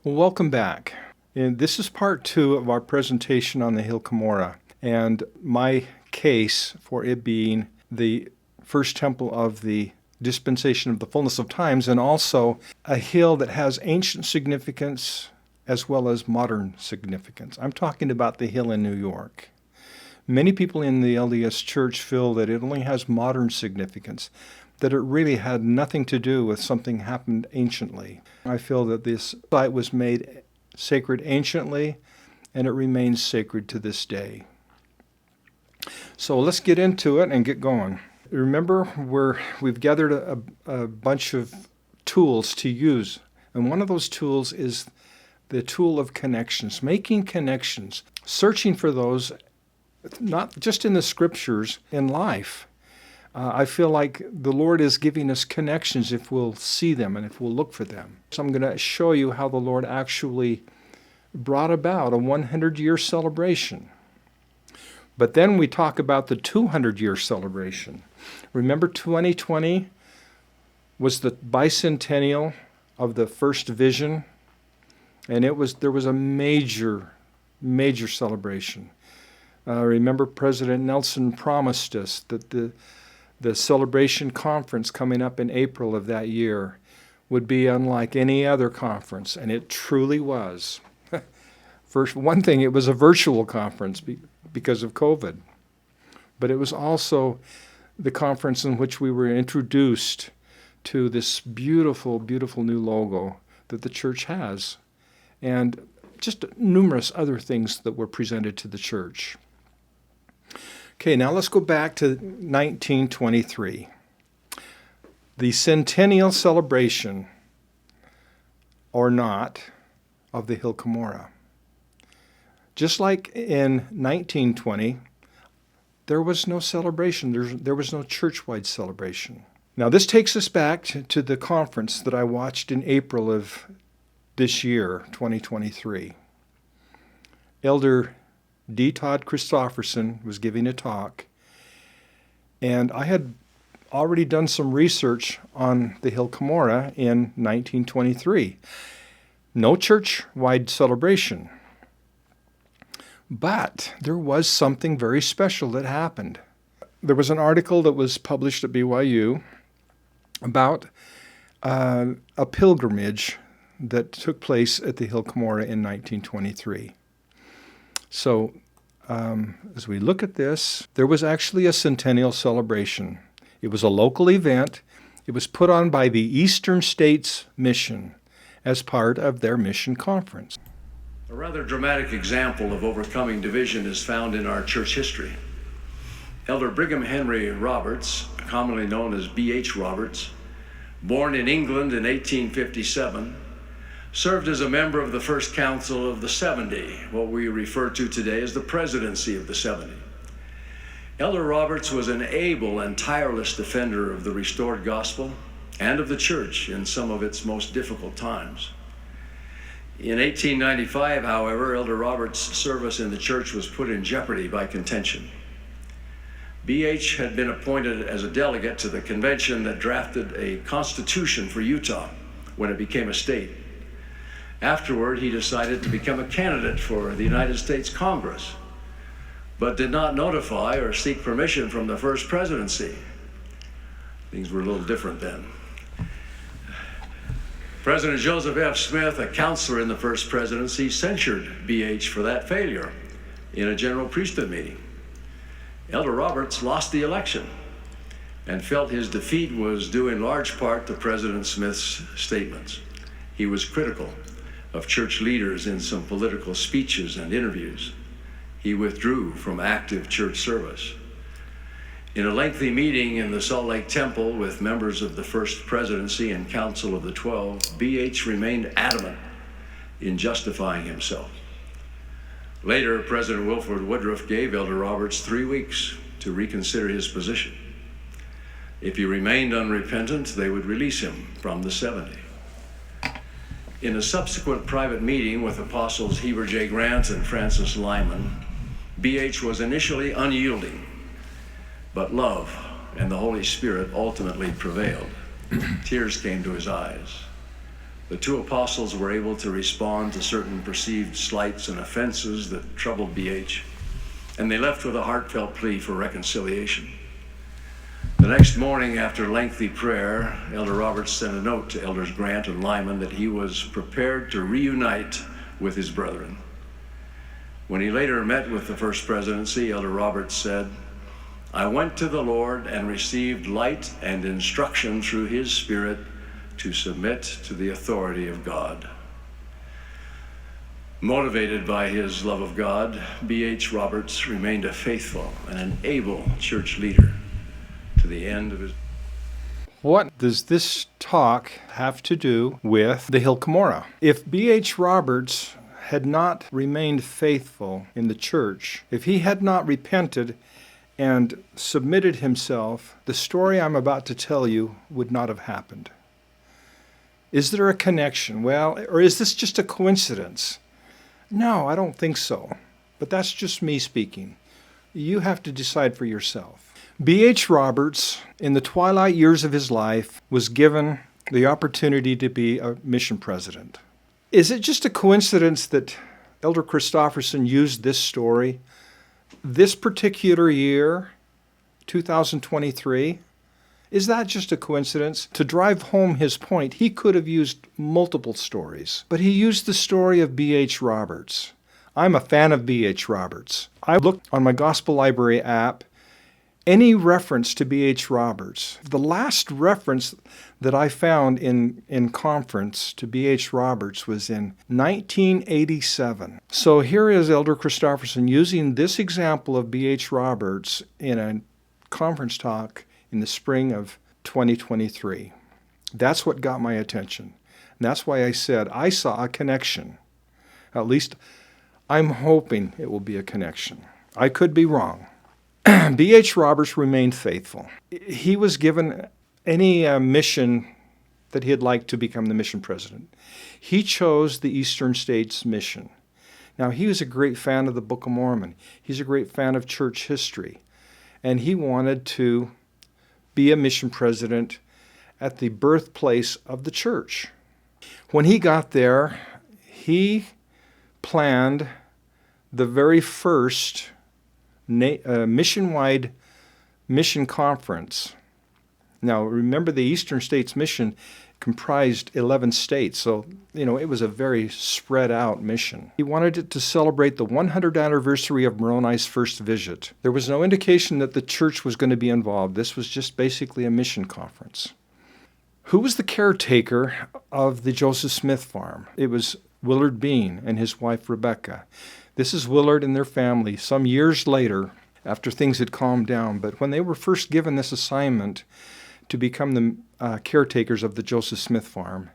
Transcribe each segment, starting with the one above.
Well, welcome back. And this is part 2 of our presentation on the hill Cumorah, and my case for it being the first temple of the dispensation of the fullness of times, and also a hill that has ancient significance as well as modern significance. I'm talking about the hill in New York. Many people in the LDS Church feel that it only has modern significance, that it really had nothing to do with something happened anciently. I feel that this site was made sacred anciently, and it remains sacred to this day. So let's get into it and get going. Remember, we've gathered a bunch of tools to use, and one of those tools is the tool of connections, making connections, searching for those, not just in the scriptures, in life. I feel like the Lord is giving us connections if we'll see them and if we'll look for them. So I'm going to show you how the Lord actually brought about a 100-year celebration. But then we talk about the 200-year celebration. Remember 2020 was the bicentennial of the first vision, and there was a major celebration. Remember President Nelson promised us that the celebration conference coming up in April of that year would be unlike any other conference, and it truly was. First, one thing, it was a virtual conference because of COVID, but it was also the conference in which we were introduced to this beautiful, beautiful new logo that the church has, and just numerous other things that were presented to the church. Okay, now let's go back to 1923. The centennial celebration, or not, of the hill Cumorah. Just like in 1920, there was no celebration. There was no church-wide celebration. Now this takes us back to the conference that I watched in April of this year, 2023. Elder D. Todd Christofferson was giving a talk, and I had already done some research on the hill Cumorah in 1923. No church-wide celebration, but there was something very special that happened. There was an article that was published at BYU about a pilgrimage that took place at the hill Cumorah in 1923. So as we look at this, there was actually a centennial celebration. It was a local event. It was put on by the Eastern States Mission as part of their mission conference. A rather dramatic example of overcoming division is found in our church history. Elder Brigham Henry Roberts, commonly known as B.H. Roberts, born in England in 1857, served as a member of the First Council of the 70, what we refer to today as the Presidency of the 70. Elder Roberts was an able and tireless defender of the restored gospel and of the church in some of its most difficult times. In 1895, however, Elder Roberts' service in the church was put in jeopardy by contention. B.H. had been appointed as a delegate to the convention that drafted a constitution for Utah when it became a state. Afterward, he decided to become a candidate for the United States Congress, but did not notify or seek permission from the First Presidency. Things were a little different then. President Joseph F. Smith, a counselor in the First Presidency, censured B.H. for that failure in a general priesthood meeting. Elder Roberts lost the election and felt his defeat was due in large part to President Smith's statements. He was critical of church leaders in some political speeches and interviews. He withdrew from active church service. In a lengthy meeting in the Salt Lake Temple with members of the First Presidency and Council of the 12, B.H. remained adamant in justifying himself. Later, President Wilford Woodruff gave Elder Roberts 3 weeks to reconsider his position. If he remained unrepentant, they would release him from the 70. In a subsequent private meeting with Apostles Heber J. Grant and Francis Lyman, B.H. was initially unyielding, but love and the Holy Spirit ultimately prevailed. Tears came to his eyes. the two apostles were able to respond to certain perceived slights and offenses that troubled BH, and they left with a heartfelt plea for reconciliation. The next morning, after lengthy prayer, Elder Roberts sent a note to Elders Grant and Lyman that he was prepared to reunite with his brethren. When he later met with the First Presidency, Elder Roberts said, "I went to the Lord and received light and instruction through his Spirit to submit to the authority of God." Motivated by his love of God, B.H. Roberts remained a faithful and an able church leader to the end of his. What does this talk have to do with the Hill Cumorah? If B.H. Roberts had not remained faithful in the church, if he had not repented and submitted himself, the story I'm about to tell you would not have happened. Is there a connection? Well, or is this just a coincidence? No, I don't think so. But that's just me speaking. You have to decide for yourself. B.H. Roberts, in the twilight years of his life, was given the opportunity to be a mission president. Is it just a coincidence that Elder Christofferson used this story this particular year, 2023? Is that just a coincidence? To drive home his point, he could have used multiple stories, but he used the story of B.H. Roberts. I'm a fan of B.H. Roberts. I looked on my Gospel Library app, any reference to B.H. Roberts. The last reference that I found in conference to B.H. Roberts was in 1987. So here is Elder Christofferson using this example of B.H. Roberts in a conference talk in the spring of 2023. That's what got my attention. And that's why I said I saw a connection. At least I'm hoping it will be a connection. I could be wrong. B.H. Roberts remained faithful. He was given any mission that he'd like to become the mission president. He chose the Eastern States mission. Now, he was a great fan of the Book of Mormon. He's a great fan of church history. And he wanted to be a mission president at the birthplace of the church. When he got there, he planned the very first mission-wide mission conference. Now, remember, the Eastern States mission comprised 11 states, so, it was a very spread-out mission. He wanted it to celebrate the 100th anniversary of Moroni's first visit. There was no indication that the church was going to be involved. This was just basically a mission conference. Who was the caretaker of the Joseph Smith farm? It was Willard Bean and his wife, Rebecca. This is Willard and their family some years later, after things had calmed down. But when they were first given this assignment to become the caretakers of the Joseph Smith farm,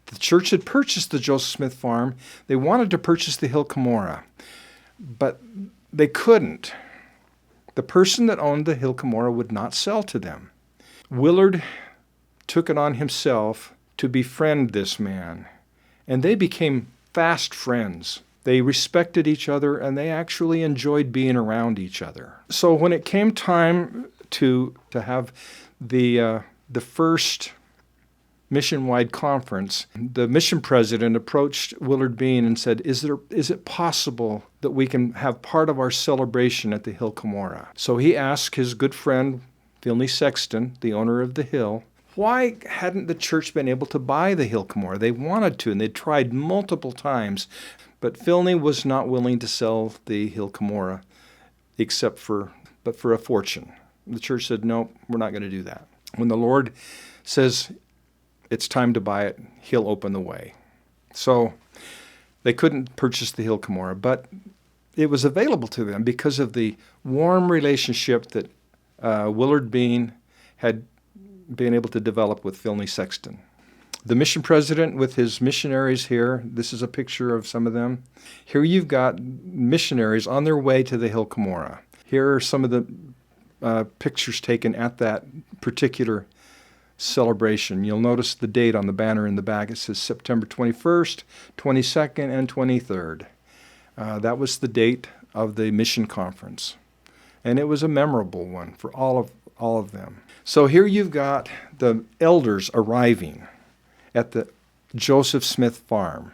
the church had purchased the Joseph Smith farm. They wanted to purchase the Hill Cumorah, but they couldn't. The person that owned the Hill Cumorah would not sell to them. Willard took it on himself to befriend this man, and they became fast friends. They respected each other, and they actually enjoyed being around each other. So when it came time to have the first mission-wide conference, the mission president approached Willard Bean and said, is it possible that we can have part of our celebration at the Hill Cumorah? So he asked his good friend, Finley Sexton, the owner of the Hill, why hadn't the church been able to buy the Hill Cumorah? They wanted to, and they tried multiple times. But Finley was not willing to sell the Hill Cumorah but for a fortune. The church said, no, we're not going to do that. When the Lord says it's time to buy it, he'll open the way. So they couldn't purchase the Hill Cumorah, but it was available to them because of the warm relationship that Willard Bean had been able to develop with Finley Sexton. The mission president with his missionaries here, this is a picture of some of them. Here you've got missionaries on their way to the Hill Cumorah. Here are some of the pictures taken at that particular celebration. You'll notice the date on the banner in the back. It says September 21st, 22nd, and 23rd. That was the date of the mission conference. And it was a memorable one for all of them. So here you've got the elders arriving at the Joseph Smith Farm.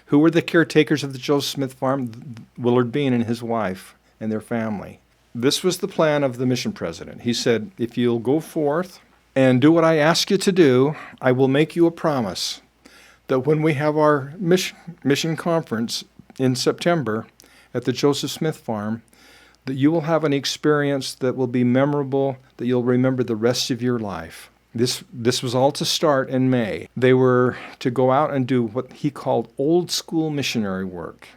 Who were the caretakers of the Joseph Smith Farm? Willard Bean and his wife and their family. This was the plan of the mission president. He said, if you'll go forth and do what I ask you to do, I will make you a promise that when we have our mission conference in September at the Joseph Smith Farm, that you will have an experience that will be memorable, that you'll remember the rest of your life. This was all to start in May. They were to go out and do what he called old school missionary work.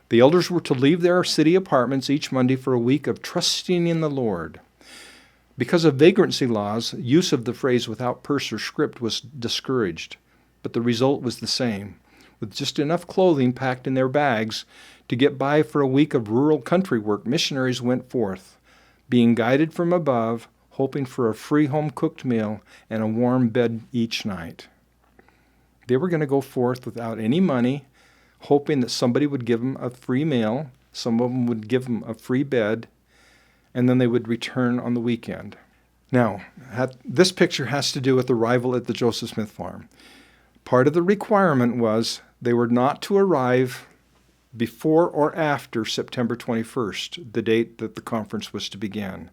The elders were to leave their city apartments each Monday for a week of trusting in the Lord. Because of vagrancy laws, use of the phrase without purse or script was discouraged, but the result was the same. With just enough clothing packed in their bags to get by for a week of rural country work, missionaries went forth, being guided from above, hoping for a free home-cooked meal and a warm bed each night. They were going to go forth without any money, hoping that somebody would give them a free meal, some of them would give them a free bed, and then they would return on the weekend. Now, this picture has to do with arrival at the Joseph Smith Farm. Part of the requirement was they were not to arrive before or after September 21st, the date that the conference was to begin.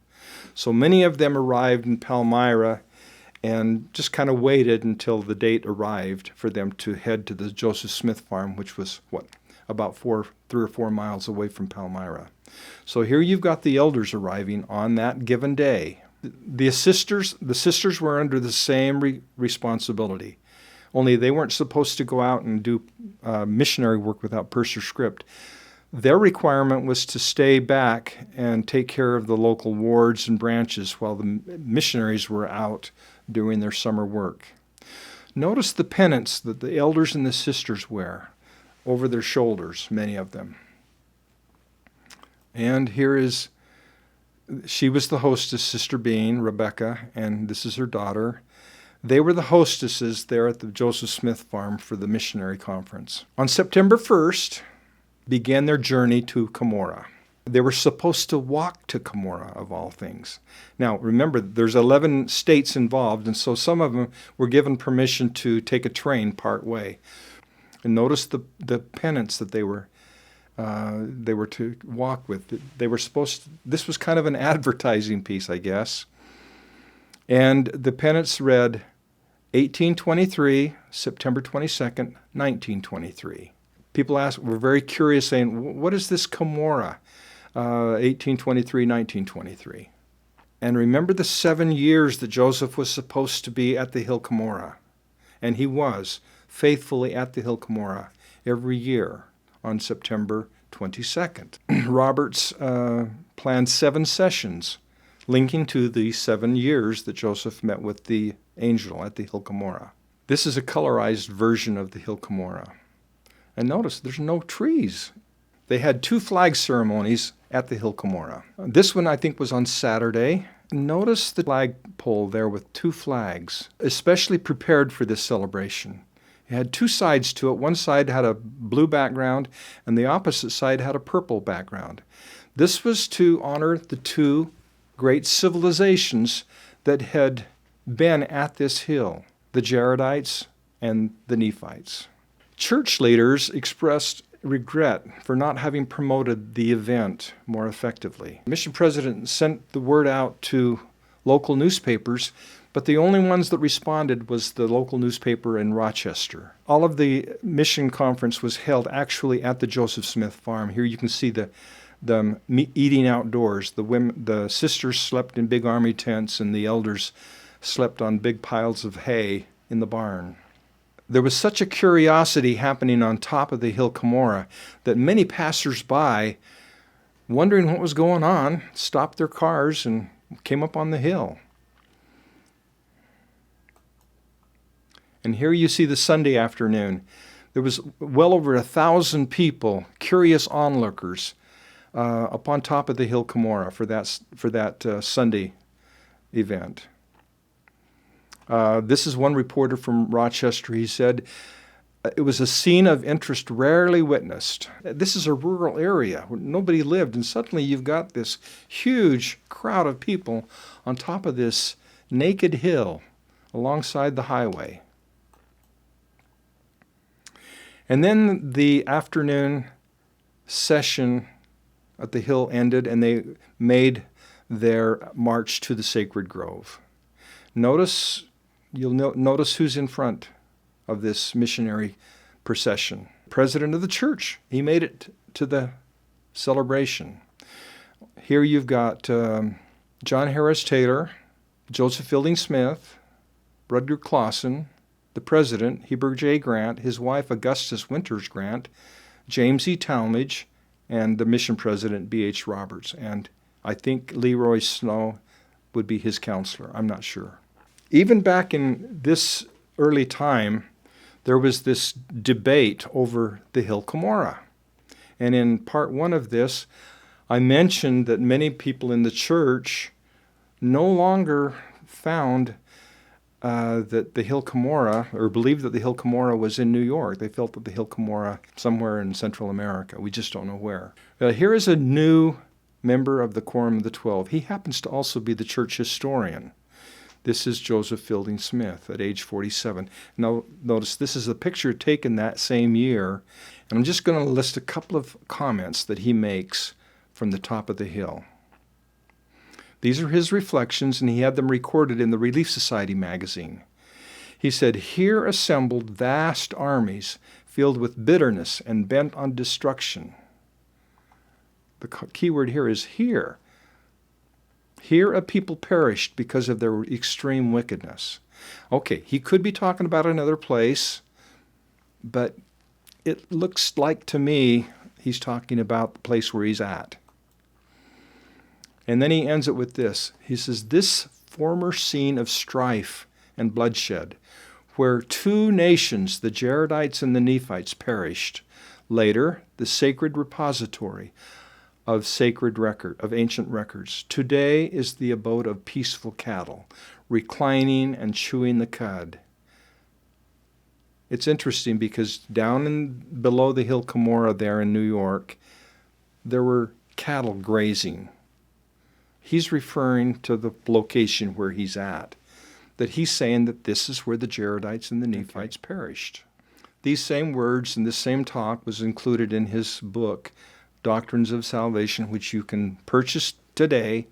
So many of them arrived in Palmyra and just kind of waited until the date arrived for them to head to the Joseph Smith Farm, which was, about 3 or 4 miles away from Palmyra. So here you've got the elders arriving on that given day. The sisters were under the same responsibility, only they weren't supposed to go out and do missionary work without purse or script. Their requirement was to stay back and take care of the local wards and branches while the missionaries were out doing their summer work. Notice the pennants that the elders and the sisters wear over their shoulders, many of them. And she was the hostess, Sister Bean, Rebecca, and this is her daughter. They were the hostesses there at the Joseph Smith Farm for the missionary conference. On September 1st, began their journey to Cumorah. They were supposed to walk to Cumorah, of all things. Now, remember, there's 11 states involved, and so some of them were given permission to take a train part way. And notice the pennants that they were to walk with. This was kind of an advertising piece, I guess. And the pennants read, 1823, September 22nd, 1923. People were very curious, saying, what is this Cumorah, 1823, 1923? And remember the 7 years that Joseph was supposed to be at the hill Cumorah. And he was faithfully at the hill Cumorah every year on September 22nd. Roberts planned 7 sessions linking to the 7 years that Joseph met with the angel at the hill Cumorah. This is a colorized version of the hill Cumorah. And notice, there's no trees. They had 2 flag ceremonies at the hill Cumorah. This one, I think, was on Saturday. Notice the flagpole there with 2 flags, especially prepared for this celebration. It had 2 sides to it. One side had a blue background, and the opposite side had a purple background. This was to honor the 2 great civilizations that had been at this hill, the Jaredites and the Nephites. Church leaders expressed regret for not having promoted the event more effectively. The mission president sent the word out to local newspapers, but the only ones that responded was the local newspaper in Rochester. All of the mission conference was held actually at the Joseph Smith Farm. Here you can see them eating outdoors. The sisters slept in big army tents, and the elders slept on big piles of hay in the barn. There was such a curiosity happening on top of the hill Cumorah that many passers-by, wondering what was going on, stopped their cars and came up on the hill. And here you see the Sunday afternoon. There was well over 1,000 people, curious onlookers, up on top of the hill Cumorah for that Sunday event. This is one reporter from Rochester. He said, it was a scene of interest rarely witnessed. This is a rural area where nobody lived, and suddenly you've got this huge crowd of people on top of this naked hill alongside the highway. And then the afternoon session at the Hill ended, and they made their march to the sacred grove. Notice, notice who's in front of this missionary procession. President of the church. He made it to the celebration. Here you've got John Harris Taylor, Joseph Fielding Smith, Rutger Clausen, the president, Heber J. Grant, his wife Augustus Winters Grant, James E. Talmage, and the mission president, B.H. Roberts. And I think Leroy Snow would be his counselor. I'm not sure. Even back in this early time, there was this debate over the hill Cumorah. And in part one of this, I mentioned that many people in the church no longer found that the hill Cumorah, or believed that the hill Cumorah was in New York. They felt that the hill Cumorah somewhere in Central America. We just don't know where. Here is a new member of the Quorum of the 12. He happens to also be the church historian. This is Joseph Fielding Smith at age 47. Now, notice this is a picture taken that same year, and I'm just going to list a couple of comments that he makes from the top of the hill. These are his reflections, and he had them recorded in the Relief Society magazine. He said, "Here assembled vast armies filled with bitterness and bent on destruction." The key word here is here. Here a people perished because of their extreme wickedness. Okay, he could be talking about another place, but it looks like to me he's talking about the place where he's at. And then he ends it with this. He says, "This former scene of strife and bloodshed, where two nations, the Jaredites and the Nephites, perished, later the sacred repository of ancient records, today is the abode of peaceful cattle, reclining and chewing the cud." It's interesting because down below the hill Cumorah there in New York, there were cattle grazing. He's referring to the location where he's at, that he's saying that this is where the Jaredites and the Nephites perished. These same words and this same talk was included in his book, Doctrines of Salvation, which you can purchase today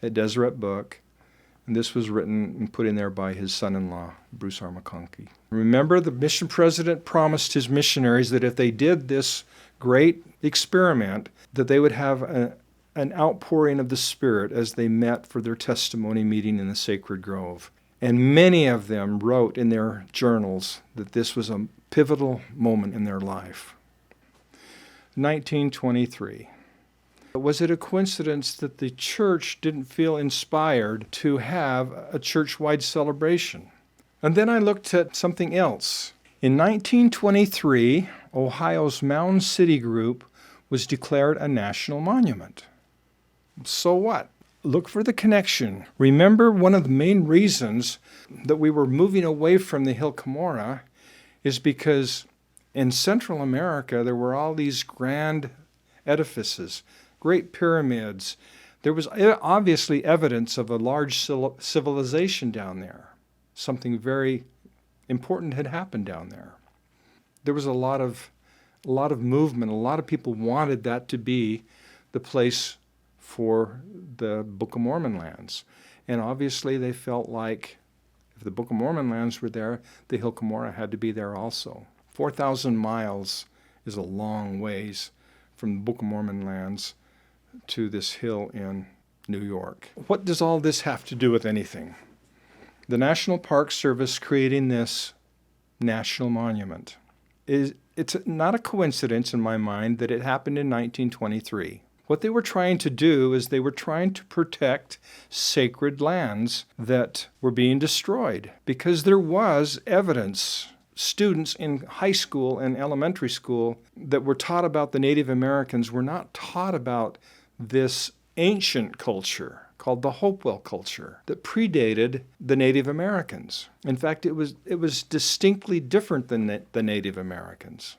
at Deseret Book. And this was written and put in there by his son-in-law, Bruce R. McConkie. Remember, the mission president promised his missionaries that if they did this great experiment, that they would have an outpouring of the Spirit as they met for their testimony meeting in the sacred grove. And many of them wrote in their journals that this was a pivotal moment in their life. 1923. Was it a coincidence that the church didn't feel inspired to have a church-wide celebration? And then I looked at something else. In 1923, Ohio's Mound City Group was declared a national monument. So what? Look for the connection. Remember, one of the main reasons that we were moving away from the hill Cumorah is because in Central America there were all these grand edifices, great pyramids. There was obviously evidence of a large civilization down there. Something very important had happened down there. There was a lot of movement. A lot of people wanted that to be the place for the Book of Mormon lands. And obviously they felt like if the Book of Mormon lands were there, the hill Cumorah had to be there also. 4,000 miles is a long ways from the Book of Mormon lands to this hill in New York. What does all this have to do with anything? The National Park Service creating this national monument. It's not a coincidence in my mind that it happened in 1923. What they were trying to do is they were trying to protect sacred lands that were being destroyed because there was evidence. Students in high school and elementary school that were taught about the Native Americans were not taught about this ancient culture called the Hopewell culture that predated the Native Americans. In fact, it was distinctly different than the Native Americans.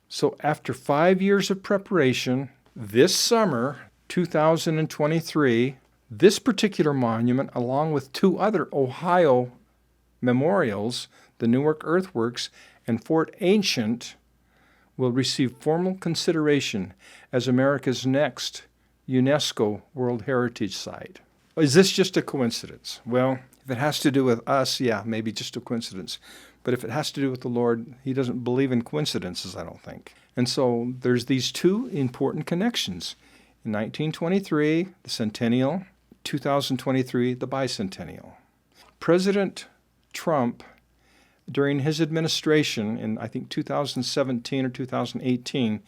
So after 5 years of preparation, this summer, 2023, this particular monument, along with two other Ohio memorials, the Newark Earthworks and Fort Ancient, will receive formal consideration as America's next UNESCO World Heritage Site. Is this just a coincidence? Well, if it has to do with us, yeah, maybe just a coincidence. But if it has to do with the Lord, he doesn't believe in coincidences, I don't think. And so there's these two important connections. In 1923, the centennial, 2023, the bicentennial. President Trump, during his administration in, I think, 2017 or 2018,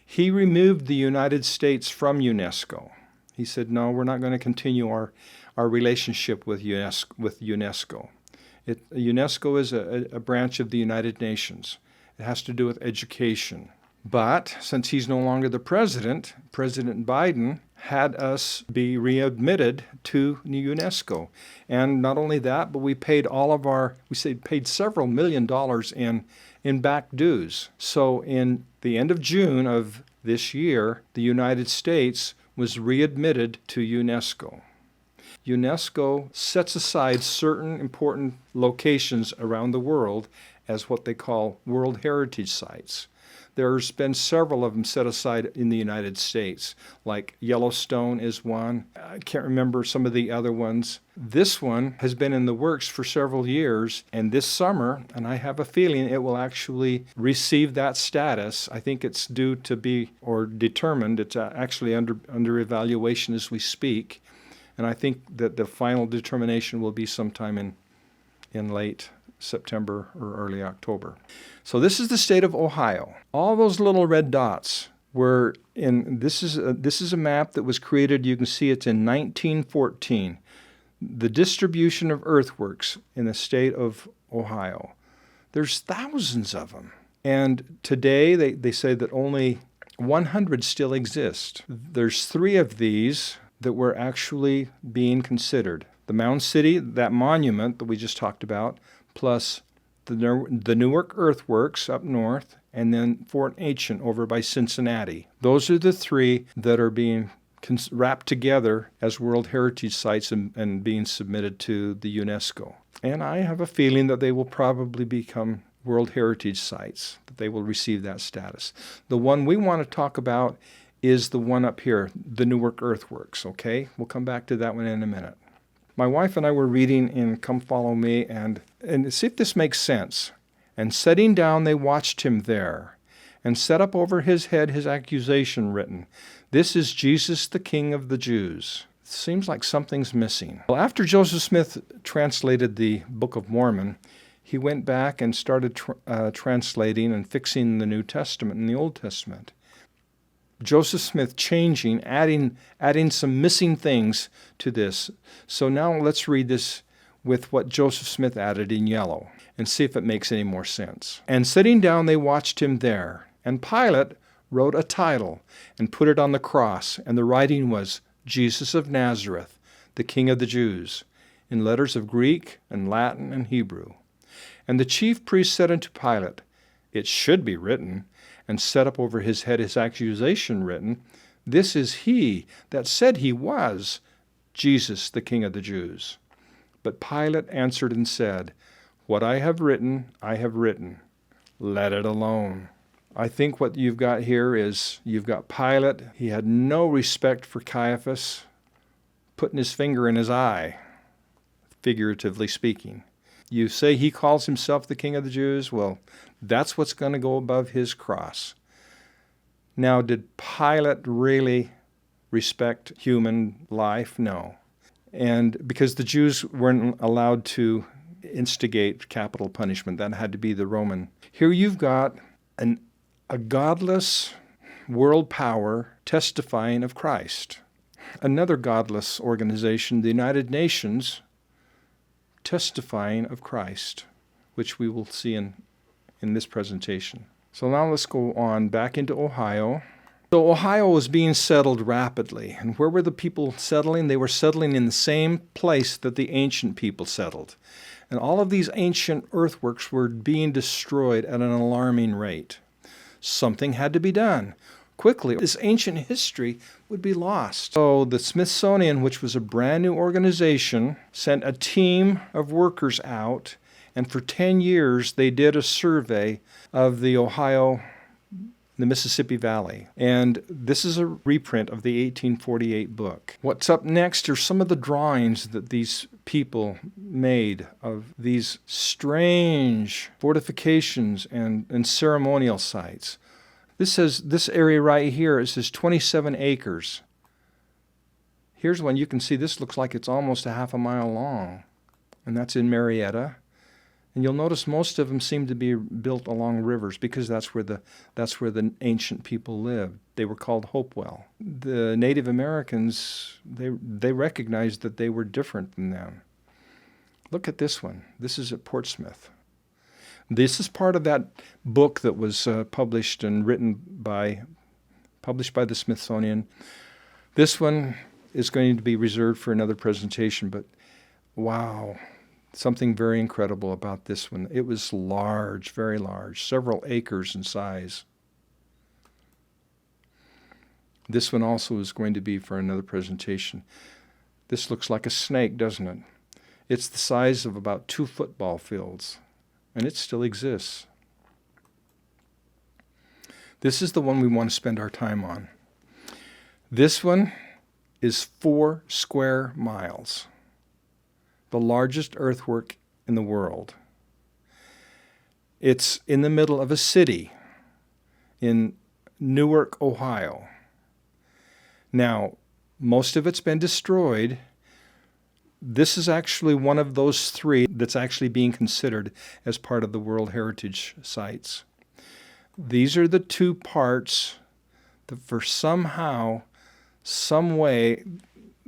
he removed the United States from UNESCO. He said, no, we're not going to continue our relationship with UNESCO. UNESCO is a branch of the United Nations. It has to do with education. But since he's no longer the president, President Biden had us be readmitted to UNESCO. And not only that, but we paid paid several $1 million in back dues. So in the end of June of this year, the United States was readmitted to UNESCO. UNESCO sets aside certain important locations around the world as what they call World Heritage Sites. There's been several of them set aside in the United States, like Yellowstone is one. I can't remember some of the other ones. This one has been in the works for several years, and this summer, and I have a feeling it will actually receive that status. I think it's due to be, or determined, it's actually under evaluation as we speak, and I think that the final determination will be sometime in late September or early October. So this is the state of Ohio. All those little red dots were in, this is a map that was created, you can see it's in 1914. The distribution of earthworks in the state of Ohio. There's thousands of them. And today they say that only 100 still exist. There's 3 of these that were actually being considered. The Mound City, that monument that we just talked about, plus the Newark earthworks up north, and then Fort Ancient over by Cincinnati. Those are the 3 that are being wrapped together as World Heritage Sites and being submitted to the UNESCO. And I have a feeling that they will probably become World Heritage Sites, that they will receive that status. The one we want to talk about is the one up here, the Newark earthworks, okay? We'll come back to that one in a minute. My wife and I were reading in Come Follow Me, and see if this makes sense. And setting down, they watched him there, and set up over his head his accusation written, "This is Jesus, the King of the Jews." It seems like something's missing. Well, after Joseph Smith translated the Book of Mormon, he went back and started translating and fixing the New Testament and the Old Testament. Joseph Smith changing, adding some missing things to this. So now let's read this with what Joseph Smith added in yellow and see if it makes any more sense. And sitting down, they watched him there. And Pilate wrote a title and put it on the cross. And the writing was, Jesus of Nazareth, the King of the Jews, in letters of Greek and Latin and Hebrew. And the chief priest said unto Pilate, It should be written, and set up over his head his accusation written, This is he that said he was Jesus, the King of the Jews. But Pilate answered and said, What I have written, I have written. Let it alone. I think what you've got here is you've got Pilate. He had no respect for Caiaphas, putting his finger in his eye, figuratively speaking. You say he calls himself the King of the Jews? Well, that's what's going to go above his cross. Now, did Pilate really respect human life? No. And because the Jews weren't allowed to instigate capital punishment, that had to be the Roman. Here you've got a godless world power testifying of Christ. Another godless organization, the United Nations, testifying of Christ, which we will see in this presentation. So now let's go on back into Ohio. So Ohio was being settled rapidly. And where were the people settling? They were settling in the same place that the ancient people settled. And all of these ancient earthworks were being destroyed at an alarming rate. Something had to be done. Quickly, this ancient history would be lost. So the Smithsonian, which was a brand new organization, sent a team of workers out, and for 10 years they did a survey of the Ohio the Mississippi Valley. And this is a reprint of the 1848 book. What's up next are some of the drawings that these people made of these strange fortifications and ceremonial sites. This area right here, it says 27 acres. Here's one you can see. This looks like it's almost a half a mile long, and that's in Marietta. And you'll notice most of them seem to be built along rivers because that's where the ancient people lived. They were called Hopewell. The Native Americans, they recognized that they were different than them. Look at this one. This is at Portsmouth. This is part of that book that was published by the Smithsonian. This one is going to be reserved for another presentation, but wow. Something very incredible about this one. It was large, very large, several acres in size. This one also is going to be for another presentation. This looks like a snake, doesn't it? It's the size of about 2 football fields, and it still exists. This is the one we want to spend our time on. This one is 4 square miles. The largest earthwork in the world. It's in the middle of a city in Newark, Ohio. Now, most of it's been destroyed. This is actually one of those 3 that's actually being considered as part of the World Heritage Sites. These are the 2 parts that for somehow, some way,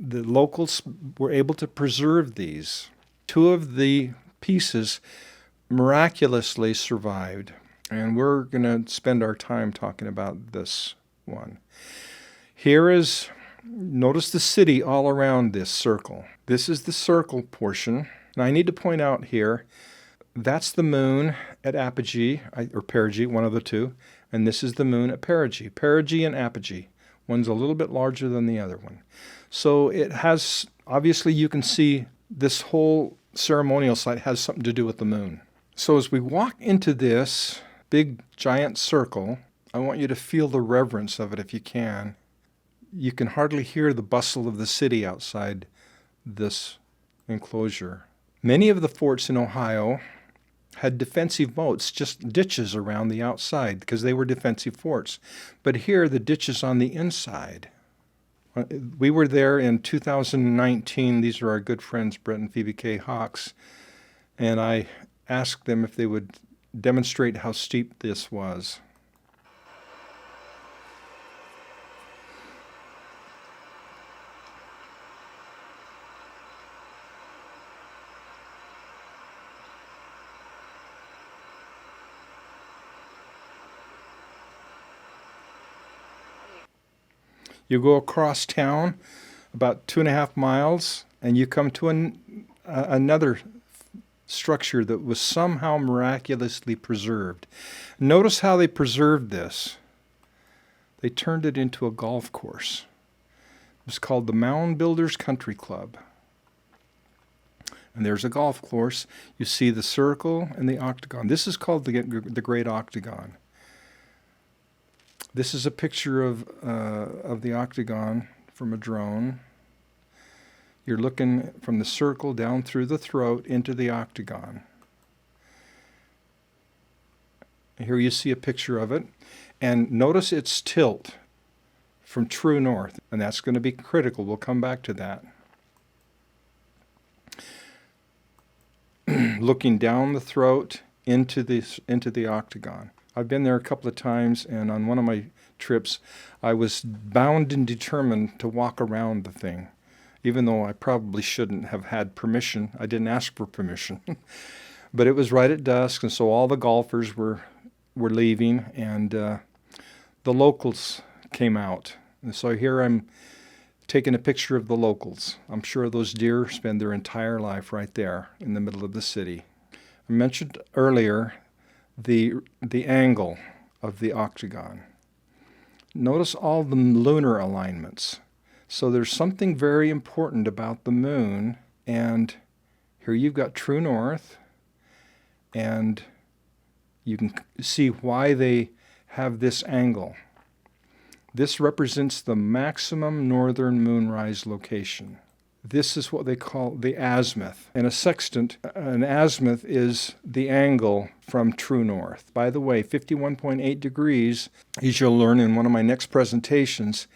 the locals were able to preserve these. 2 of the pieces miraculously survived, and we're going to spend our time talking about this one. Notice the city all around this circle. This is the circle portion. Now I need to point out here, that's the moon at apogee, or perigee, one of the 2, and this is the moon at perigee. Perigee and apogee. One's a little bit larger than the other one. So it has, obviously you can see this whole ceremonial site has something to do with the moon. So as we walk into this big giant circle, I want you to feel the reverence of it if you can. You can hardly hear the bustle of the city outside this enclosure. Many of the forts in Ohio had defensive moats, just ditches around the outside because they were defensive forts. But here the ditch is on the inside. We were there in 2019. These are our good friends, Brett and Phoebe K. Hawks. And I asked them if they would demonstrate how steep this was. You go across town about 2.5 miles, and you come to another structure that was somehow miraculously preserved. Notice how they preserved this. They turned it into a golf course. It was called the Mound Builders Country Club. And there's a golf course. You see the circle and the octagon. This is called the Great Octagon. This is a picture of the octagon from a drone. You're looking from the circle down through the throat into the octagon. Here you see a picture of it. And notice its tilt from true north. And that's going to be critical. We'll come back to that. Looking down the throat into the octagon. I've been there a couple of times, and on one of my trips, I was bound and determined to walk around the thing, even though I probably shouldn't have had permission. I didn't ask for permission. But it was right at dusk, and so all the golfers were leaving, and the locals came out. And so here I'm taking a picture of the locals. I'm sure those deer spend their entire life right there in the middle of the city. I mentioned earlier the angle of the octagon. Notice all the lunar alignments. So there's something very important about the moon, and here you've got true north, and you can see why they have this angle. This represents the maximum northern moonrise location. This is what they call the azimuth. In a sextant, an azimuth is the angle from true north. By the way, 51.8 degrees, as you'll learn in one of my next presentations,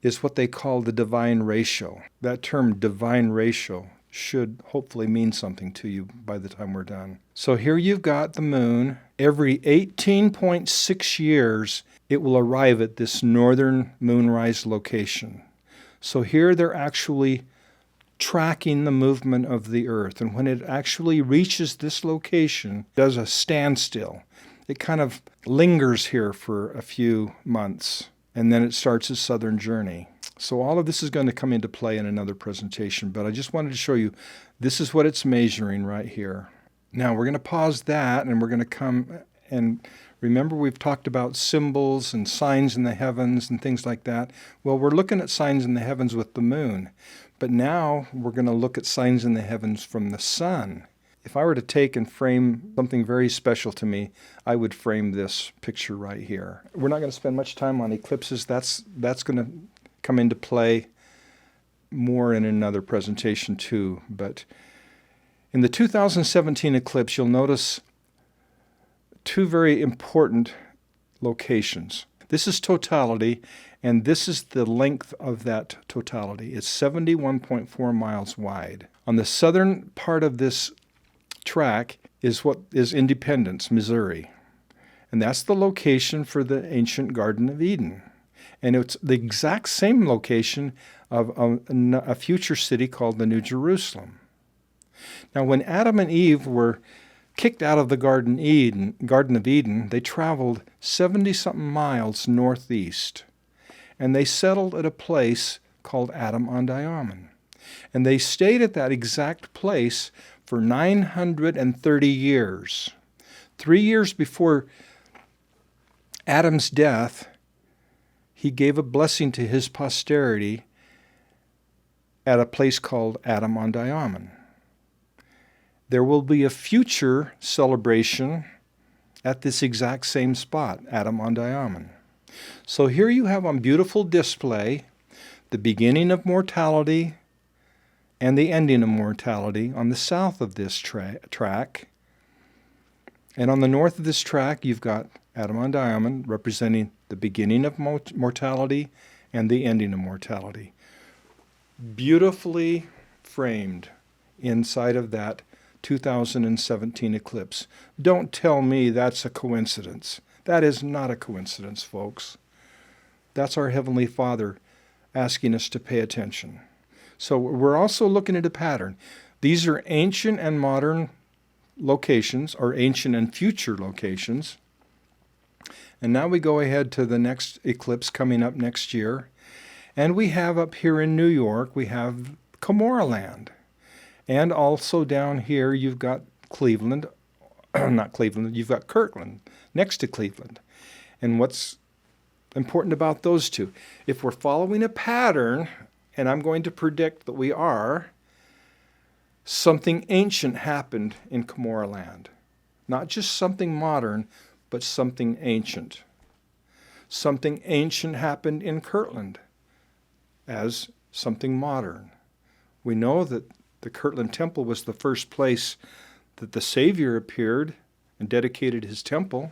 is what they call the divine ratio. That term divine ratio should hopefully mean something to you by the time we're done. So here you've got the moon. Every 18.6 years, it will arrive at this northern moonrise location. So here they're actually tracking the movement of the Earth. And when it actually reaches this location, it does a standstill. It kind of lingers here for a few months, and then it starts its southern journey. So all of this is going to come into play in another presentation, but I just wanted to show you this is what it's measuring right here. Now we're going to pause that, and we're going to come and remember we've talked about symbols and signs in the heavens and things like that. Well, we're looking at signs in the heavens with the moon, but now we're going to look at signs in the heavens from the sun. If I were to take and frame something very special to me, I would frame this picture right here. We're not going to spend much time on eclipses. That's going to come into play more in another presentation too. But in the 2017 eclipse, you'll notice two very important locations. This is totality, and this is the length of that totality. It's 71.4 miles wide. On the southern part of this track is what is Independence, Missouri. And that's the location for the ancient Garden of Eden. And it's the exact same location of a future city called the New Jerusalem. Now, when Adam and Eve were kicked out of the Garden of Eden, they traveled 70-something miles northeast. And they settled at a place called Adam on Diamond. And they stayed at that exact place for 930 years. 3 years before Adam's death, he gave a blessing to his posterity at a place called Adam on Diamond. There will be a future celebration at this exact same spot, Adam on Diamond. So here you have on beautiful display the beginning of mortality and the ending of mortality on the south of this track. And on the north of this track, you've got Adam on Diamond representing the beginning of mortality and the ending of mortality. Beautifully framed inside of that 2017 eclipse. Don't tell me that's a coincidence. That is not a coincidence, folks. That's our Heavenly Father asking us to pay attention. So we're also looking at a pattern. These are ancient and modern locations, or ancient and future locations. And now we go ahead to the next eclipse coming up next year. And we have up here in New York, we have Cumorah land. And also down here, you've got Cleveland, not Cleveland, you've got Kirtland next to Cleveland. And what's important about those two? If we're following a pattern, and I'm going to predict that we are, something ancient happened in Cumorah land. Not just something modern, but something ancient. Something ancient happened in Kirtland as something modern. We know that the Kirtland Temple was the first place that the Savior appeared and dedicated his temple.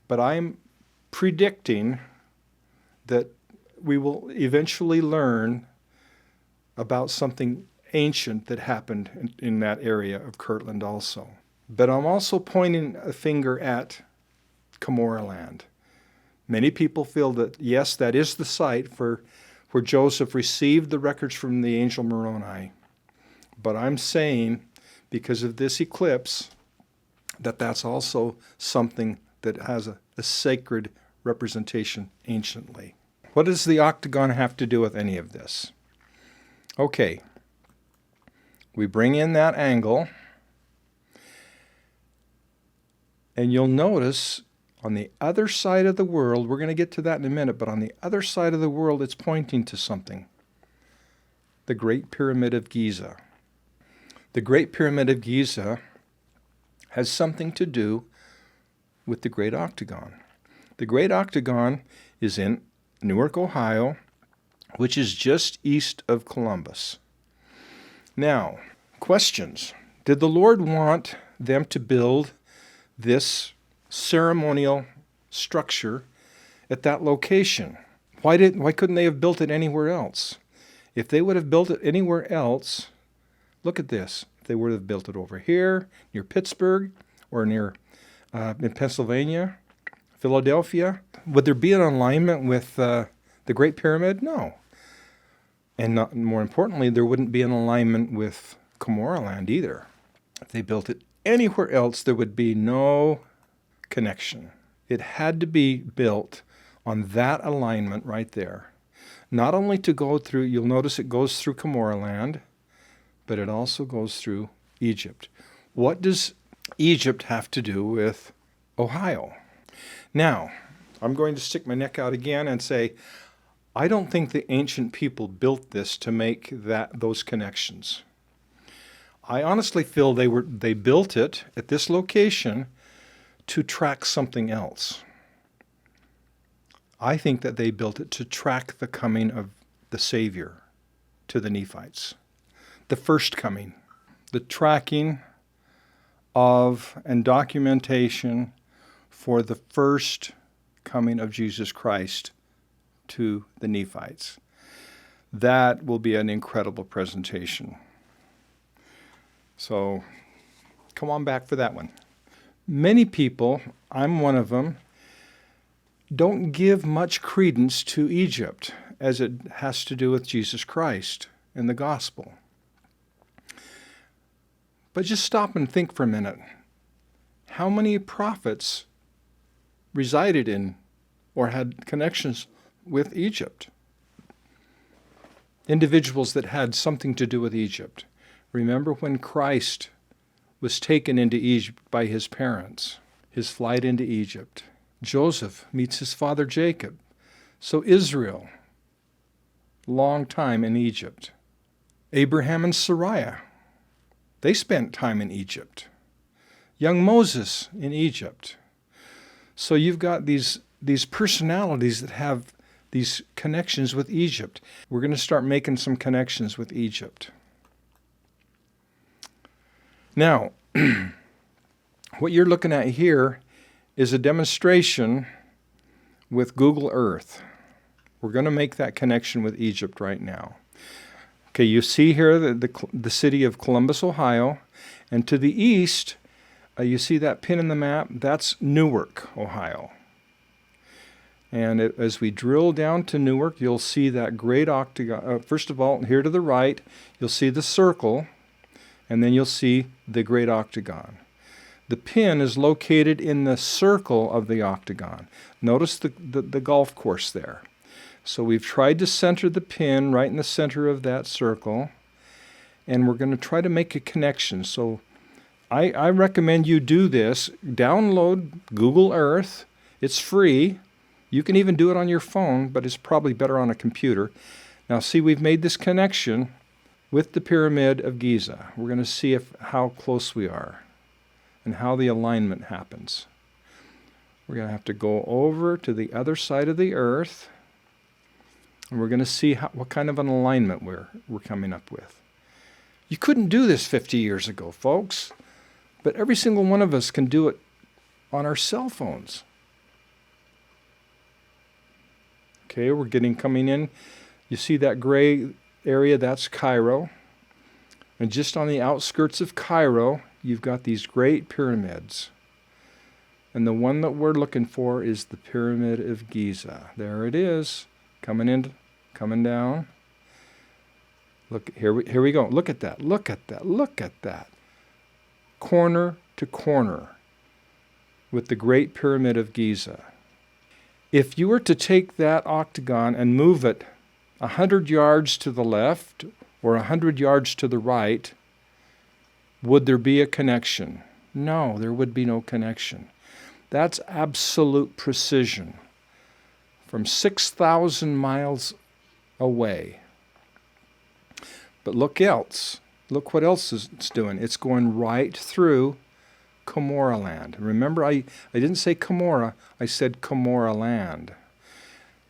But I'm predicting that we will eventually learn about something ancient that happened in that area of Kirtland also. But I'm also pointing a finger at Cumorah land. Many people feel that, yes, that is the site for where Joseph received the records from the angel Moroni. But I'm saying, because of this eclipse, that that's also something that has a sacred representation anciently. What does the octagon have to do with any of this? Okay, we bring in that angle, and you'll notice on the other side of the world, we're going to get to that in a minute, but on the other side of the world, it's pointing to something. The Great Pyramid of Giza. The Great Pyramid of Giza has something to do with the Great Octagon. The Great Octagon is in Newark, Ohio, which is just east of Columbus. Now, questions. Did the Lord want them to build this ceremonial structure at that location? Why couldn't they have built it anywhere else? If they would have built it anywhere else, look at this. If they would have built it over here, near Pittsburgh, or near in Pennsylvania, Philadelphia, would there be an alignment with the Great Pyramid? No. And more importantly, there wouldn't be an alignment with Cumorah land either. If they built it anywhere else, there would be no connection. It had to be built on that alignment right there. Not only to go through, you'll notice it goes through Cumorah land, but it also goes through Egypt. What does Egypt have to do with Ohio? Now, I'm going to stick my neck out again and say, I don't think the ancient people built this to make those connections. I honestly feel they built it at this location to track something else. I think that they built it to track the coming of the Savior to the Nephites. The first coming. The tracking of and documentation for the first coming of Jesus Christ to the Nephites. That will be an incredible presentation. So come on back for that one. Many people, I'm one of them, don't give much credence to Egypt as it has to do with Jesus Christ and the gospel. But just stop and think for a minute. How many prophets resided in or had connections with Egypt? Individuals that had something to do with Egypt. Remember when Christ was taken into Egypt by his parents, his flight into Egypt. Joseph meets his father Jacob. So Israel, long time in Egypt. Abraham and Sarai, they spent time in Egypt. Young Moses in Egypt. So you've got these personalities that have these connections with Egypt. We're going to start making some connections with Egypt. Now, what you're looking at here is a demonstration with Google Earth. We're going to make that connection with Egypt right now. Okay, you see here the city of Columbus, Ohio, and to the east, you see that pin in the map? That's Newark, Ohio. And as we drill down to Newark, you'll see that great octagon. First of all, here to the right, you'll see the circle, and then you'll see the great octagon. The pin is located in the circle of the octagon. Notice the golf course there. So we've tried to center the pin right in the center of that circle, and we're going to try to make a connection. So I recommend you do this. Download Google Earth. It's free. You can even do it on your phone, but it's probably better on a computer. Now see, we've made this connection with the Pyramid of Giza. We're going to see how close we are and how the alignment happens. We're going to have to go over to the other side of the earth, and we're going to see what kind of an alignment we're coming up with. You couldn't do this 50 years ago, folks, but every single one of us can do it on our cell phones. Okay, we're coming in. You see that gray area? That's Cairo. And just on the outskirts of Cairo, you've got these great pyramids. And the one that we're looking for is the Pyramid of Giza. There it is, coming in, coming down. Look, here we go. Look at that. Look at that. Look at that. Corner to corner with the Great Pyramid of Giza. If you were to take that octagon and move it 100 yards to the left or 100 yards to the right, would there be a connection? No, there would be no connection. That's absolute precision from 6,000 miles away. But look what else it's doing. It's going right through Cumorah land. Remember, I didn't say Cumorah, I said Cumorah land.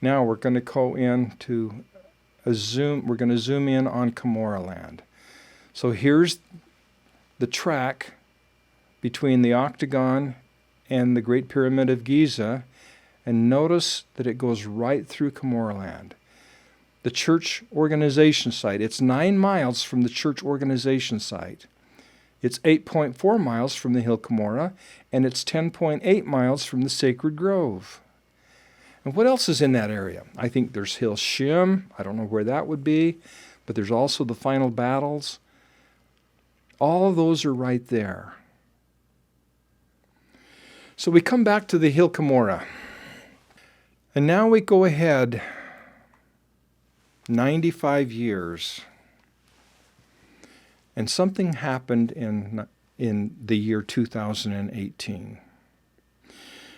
Now we're going to go into we're going to zoom in on Cumorah land. So here's the track between the Octagon and the Great Pyramid of Giza, and notice that it goes right through Cumorah land. The church organization site, it's 9 miles from the church organization site. It's 8.4 miles from the Hill Cumorah, and it's 10.8 miles from the Sacred Grove. And what else is in that area? I think there's Hill Shim. I don't know where that would be, but there's also the Final Battles. All of those are right there. So we come back to the Hill Cumorah. And now we go ahead 95 years. And something happened in the year 2018.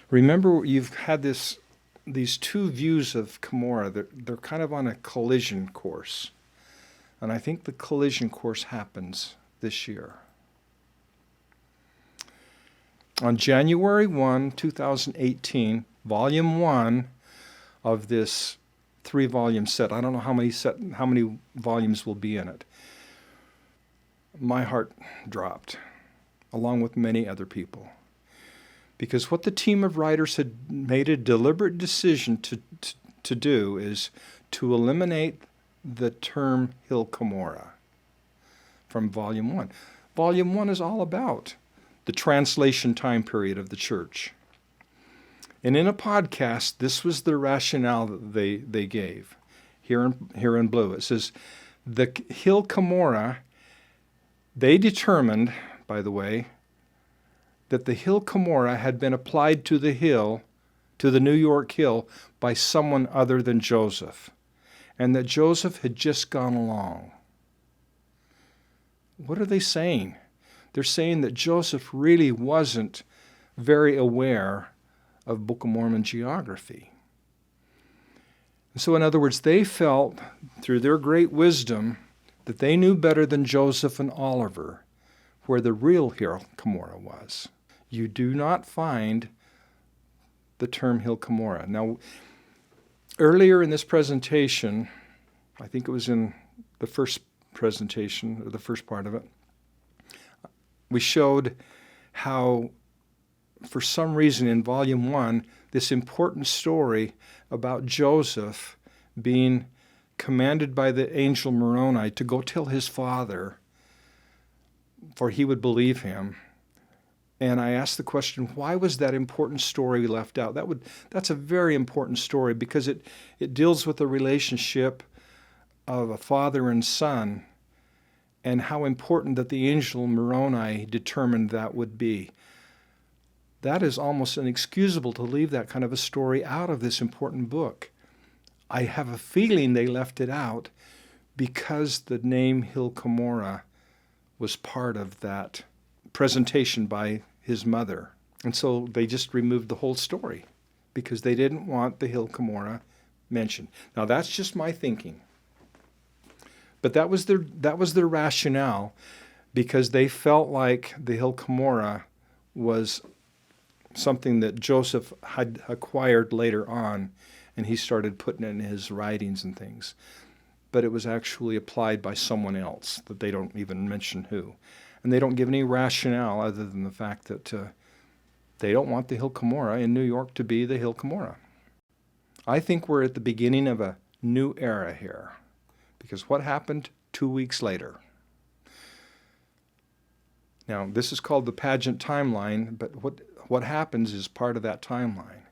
Remember, you've had these two views of Cumorah. They're kind of on a collision course. And I think the collision course happens this year. On January 1, 2018, Volume 1 of this 3-volume set, I don't know how many volumes will be in it, my heart dropped, along with many other people. Because what the team of writers had made a deliberate decision to do is to eliminate the term Hill Cumorah from Volume 1. Volume 1 is all about the translation time period of the church. And in a podcast, this was the rationale that they gave. Here in blue, it says, the Hill Cumorah, they determined, by the way, that the Hill Cumorah had been applied to the hill, to the New York Hill, by someone other than Joseph, and that Joseph had just gone along. What are they saying? They're saying that Joseph really wasn't very aware of Book of Mormon geography. And so, in other words, they felt, through their great wisdom, that they knew better than Joseph and Oliver where the real Hill Cumorah was. You do not find the term Hill Cumorah. Now, earlier in this presentation, I think it was in the first presentation, or the first part of it, we showed how, for some reason in Volume 1, this important story about Joseph being commanded by the angel Moroni to go tell his father, for he would believe him. And I asked the question, why was that important story left out? That's a very important story because it deals with the relationship of a father and son and how important that the angel Moroni determined that would be. That is almost inexcusable to leave that kind of a story out of this important book. I have a feeling they left it out because the name Hill Cumorah was part of that presentation by his mother. And so they just removed the whole story because they didn't want the Hill Cumorah mentioned. Now that's just my thinking. But that was their rationale because they felt like the Hill Cumorah was something that Joseph had acquired later on, and he started putting it in his writings and things. But it was actually applied by someone else that they don't even mention who. And they don't give any rationale other than the fact that they don't want the Hill Cumorah in New York to be the Hill Cumorah. I think we're at the beginning of a new era here, because what happened 2 weeks later? Now, this is called the pageant timeline, but what happens is part of that timeline.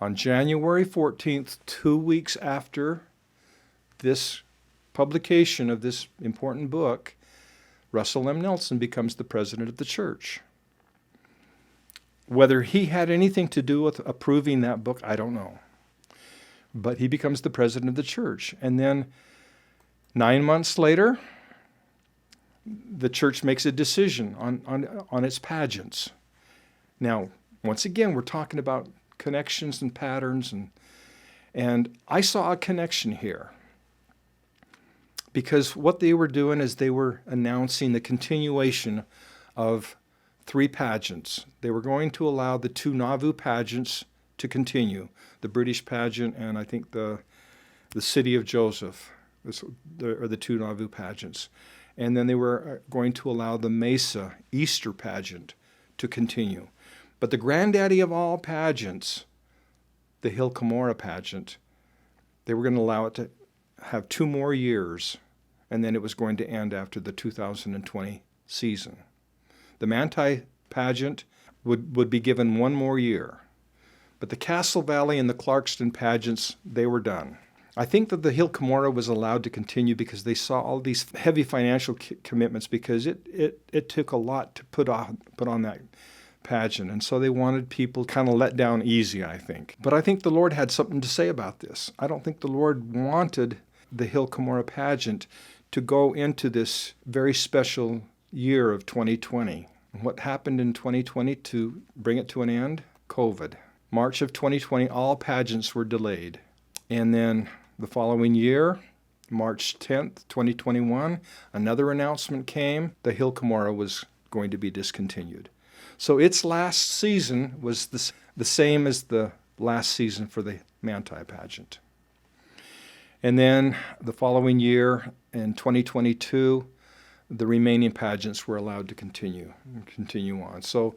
On January 14th, 2 weeks after this publication of this important book, Russell M. Nelson becomes the president of the church. Whether he had anything to do with approving that book, I don't know. But he becomes the president of the church. And then 9 months later, the church makes a decision on its pageants. Now, once again, we're talking about connections and patterns, and I saw a connection here. Because what they were doing is they were announcing the continuation of 3 pageants. They were going to allow the 2 Nauvoo pageants to continue, the British pageant and I think the City of Joseph are the 2 Nauvoo pageants. And then they were going to allow the Mesa Easter pageant to continue. But the granddaddy of all pageants, the Hill Cumorah pageant, they were going to allow it to have 2 more years, and then it was going to end after the 2020 season. The Manti pageant would be given 1 more year. But the Castle Valley and the Clarkston pageants, they were done. I think that the Hill Cumorah was allowed to continue because they saw all these heavy financial commitments, because it took a lot to put on that pageant. And so they wanted people kind of let down easy, I think. But I think the Lord had something to say about this. I don't think the Lord wanted the Hill Cumorah pageant to go into this very special year of 2020. What happened in 2020 to bring it to an end? COVID. March of 2020, all pageants were delayed. And then the following year, March 10th, 2021, another announcement came. The Hill Cumorah was going to be discontinued. So its last season was the same as the last season for the Manti pageant. And then the following year, in 2022, the remaining pageants were allowed to continue on. So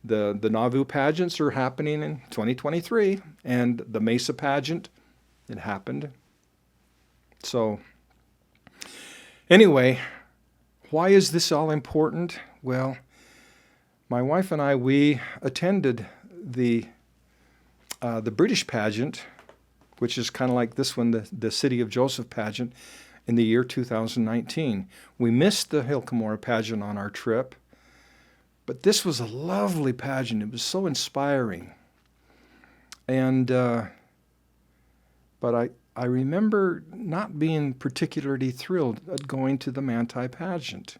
the Nauvoo pageants are happening in 2023, and the Mesa pageant, it happened. So anyway, why is this all important? Well, my wife and I, we attended the British pageant, which is kind of like this one, the City of Joseph pageant, in the year 2019. We missed the Hill Cumorah pageant on our trip, but this was a lovely pageant. It was so inspiring. And but I remember not being particularly thrilled at going to the Manti pageant.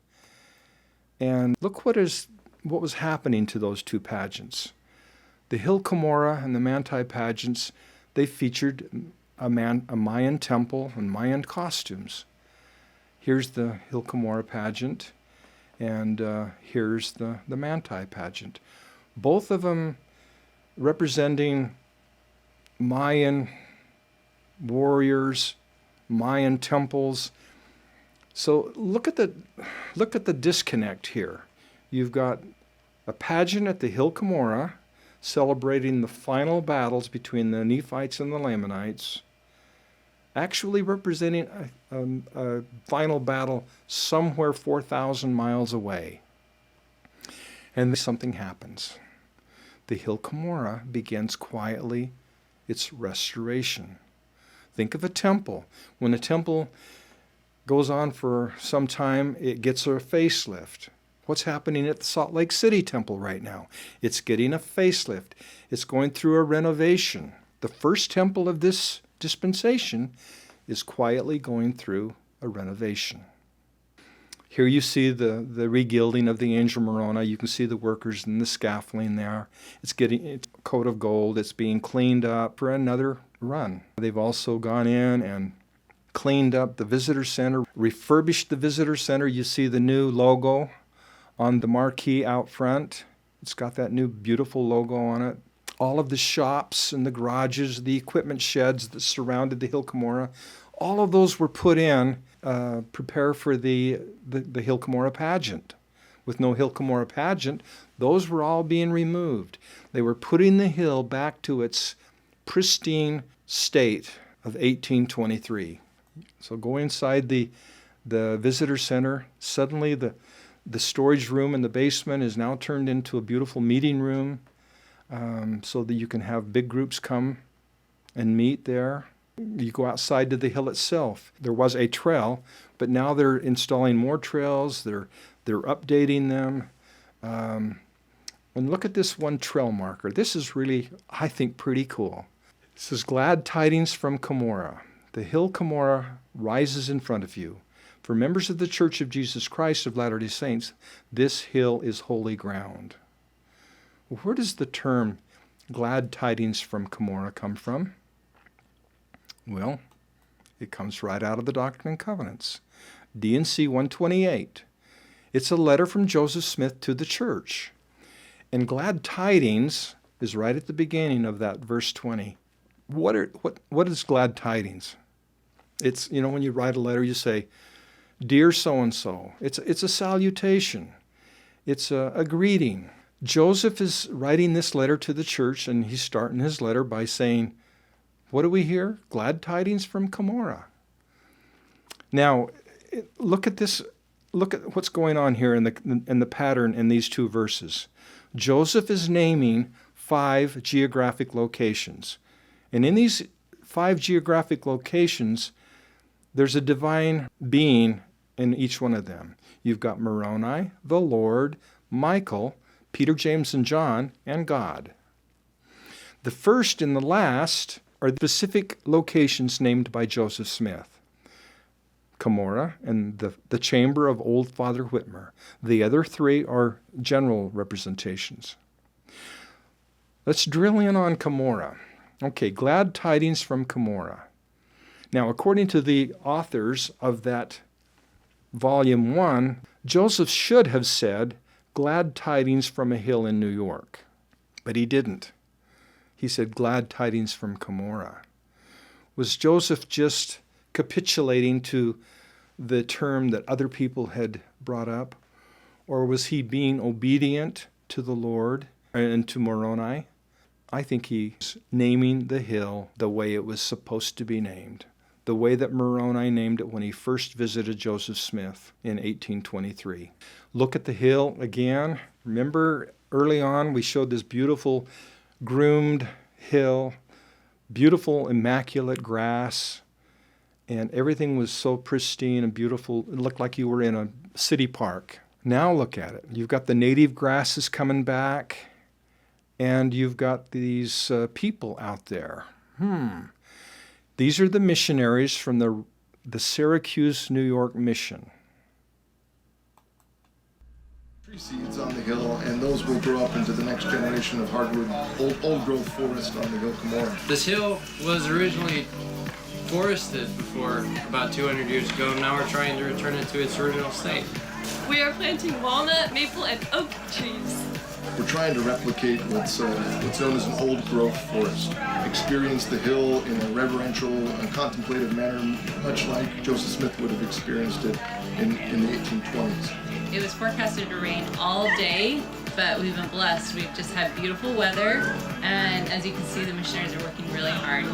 And look what was happening to those 2 pageants. The Hill Cumorah and the Manti pageants, they featured a Mayan temple and Mayan costumes. Here's the Hill Cumorah pageant, and here's the Manti pageant. Both of them representing Mayan warriors, Mayan temples. So look at the disconnect here. You've got a pageant at the Hill Cumorah celebrating the final battles between the Nephites and the Lamanites, actually representing a final battle somewhere 4,000 miles away. And then something happens. The Hill Cumorah begins quietly its restoration. Think of a temple. When a temple goes on for some time, it gets a facelift. What's happening at the Salt Lake City temple right now? It's getting a facelift. It's going through a renovation. The first temple of this dispensation is quietly going through a renovation. Here you see the regilding of the Angel Moroni. You can see the workers in the scaffolding there. It's getting a coat of gold. It's being cleaned up for another run. They've also gone in and cleaned up the visitor center, refurbished the visitor center. You see the new logo on the marquee out front. It's got that new beautiful logo on it. All of the shops and the garages, the equipment sheds that surrounded the Hill Cumorah, all of those were put in, prepare for the Hill Cumorah pageant. With no Hill Cumorah pageant, those were all being removed. They were putting the hill back to its pristine state of 1823. So go inside the visitor center. Suddenly the storage room in the basement is now turned into a beautiful meeting room, so that you can have big groups come and meet there. You go outside to the hill itself. There was a trail, but now they're installing more trails. They're updating them. And look at this one trail marker. This is really, I think, pretty cool. It says, "Glad tidings from Cumorah. The Hill Cumorah rises in front of you. For members of the Church of Jesus Christ of Latter-day Saints, this hill is holy ground." Well, where does the term "glad tidings from Cumorah" come from? Well, it comes right out of the Doctrine and Covenants. D&C 128. It's a letter from Joseph Smith to the church. And glad tidings is right at the beginning of that verse 20. What is glad tidings? It's, when you write a letter, you say, "Dear so-and-so." It's a salutation. It's a greeting. Joseph is writing this letter to the church, and he's starting his letter by saying, what do we hear? Glad tidings from Cumorah. Now, look at this. Look at what's going on here in the pattern in these two verses. Joseph is naming 5 geographic locations. And in these 5 geographic locations, there's a divine being in each one of them. You've got Moroni, the Lord, Michael, Peter, James, and John, and God. The first and the last are specific locations named by Joseph Smith. Cumorah and the chamber of Old Father Whitmer. The other 3 are general representations. Let's drill in on Cumorah. Okay, glad tidings from Cumorah. Now, according to the authors of that volume 1, Joseph should have said, glad tidings from a hill in New York. But he didn't. He said, glad tidings from Cumorah. Was Joseph just capitulating to the term that other people had brought up? Or was he being obedient to the Lord and to Moroni? I think he's naming the hill the way it was supposed to be named, the way that Moroni named it when he first visited Joseph Smith in 1823. Look at the hill again. Remember early on we showed this beautiful groomed hill, beautiful immaculate grass, and everything was so pristine and beautiful. It looked like you were in a city park. Now look at it. You've got the native grasses coming back, and you've got these people out there. These are the missionaries from the Syracuse, New York mission. Tree seeds on the hill, and those will grow up into the next generation of hardwood, old growth forest on the hill Cumorah. This hill was originally forested before about 200 years ago. Now we're trying to return it to its original state. We are planting walnut, maple, and oak trees. We're trying to replicate what's known as an old growth forest. Experience the hill in a reverential and contemplative manner, much like Joseph Smith would have experienced it in the 1820s. It was forecasted to rain all day, but we've been blessed. We've just had beautiful weather, and as you can see, the missionaries are working really hard.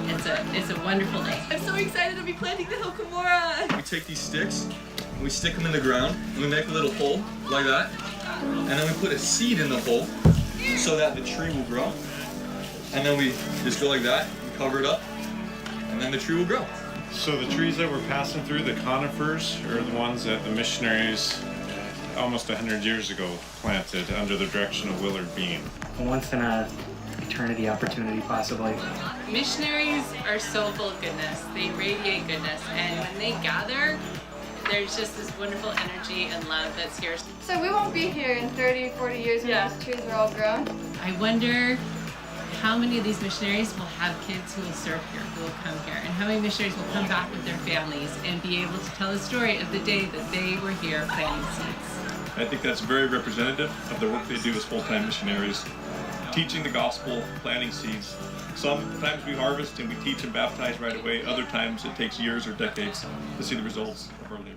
It's a wonderful day. I'm so excited to be planting the hill Cumorah. We take these sticks, and we stick them in the ground, and we make a little hole like that, and then we put a seed in the hole so that the tree will grow, and then we just go like that, and cover it up, and then the tree will grow. So the trees that we're passing through, the conifers, are the ones that the missionaries almost 100 years ago planted under the direction of Willard Bean. A once in a eternity opportunity, possibly. Missionaries are so full of goodness. They radiate goodness, and when they gather, there's just this wonderful energy and love that's here. So we won't be here in 30, 40 years when those trees are all grown? I wonder how many of these missionaries will have kids who will serve here, who will come here, and how many missionaries will come back with their families and be able to tell the story of the day that they were here planting seeds. I think that's very representative of the work they do as full-time missionaries, teaching the gospel, planting seeds. Sometimes we harvest and we teach and baptize right away. Other times it takes years or decades to see the results of our labor.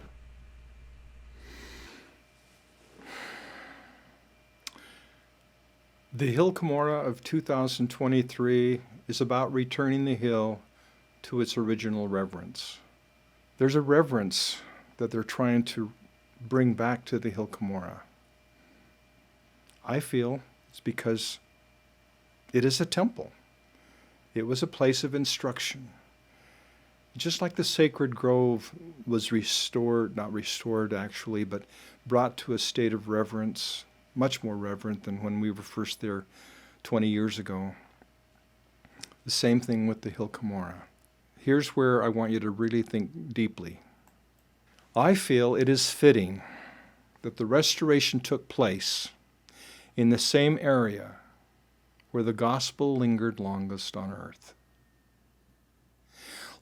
The Hill Cumorah of 2023 is about returning the hill to its original reverence. There's a reverence that they're trying to bring back to the Hill Cumorah. I feel it's because it is a temple. It was a place of instruction. Just like the sacred grove was restored, not restored actually, but brought to a state of reverence, much more reverent than when we were first there 20 years ago. The same thing with the Hill Cumorah. Here's where I want you to really think deeply. I feel it is fitting that the restoration took place in the same area where the gospel lingered longest on earth.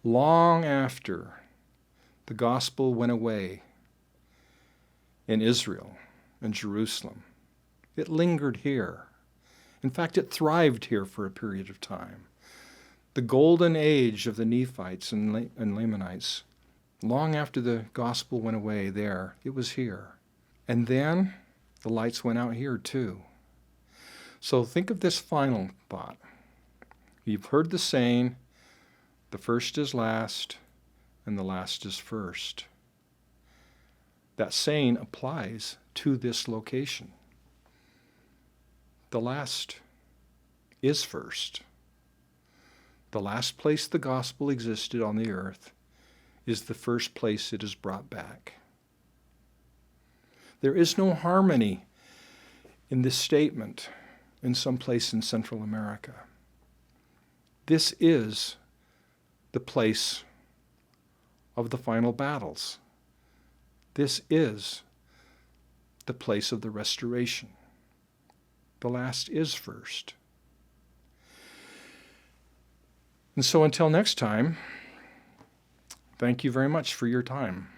Long after the gospel went away in Israel and Jerusalem, it lingered here. In fact, it thrived here for a period of time. The golden age of the Nephites and Lamanites, long after the gospel went away there, it was here. And then the lights went out here too. So think of this final thought. You've heard the saying, the first is last and the last is first. That saying applies to this location. The last is first. The last place the gospel existed on the earth is the first place it is brought back. There is no harmony in this statement in some place in Central America. This is the place of the final battles. This is the place of the restoration. The last is first. And so until next time, thank you very much for your time.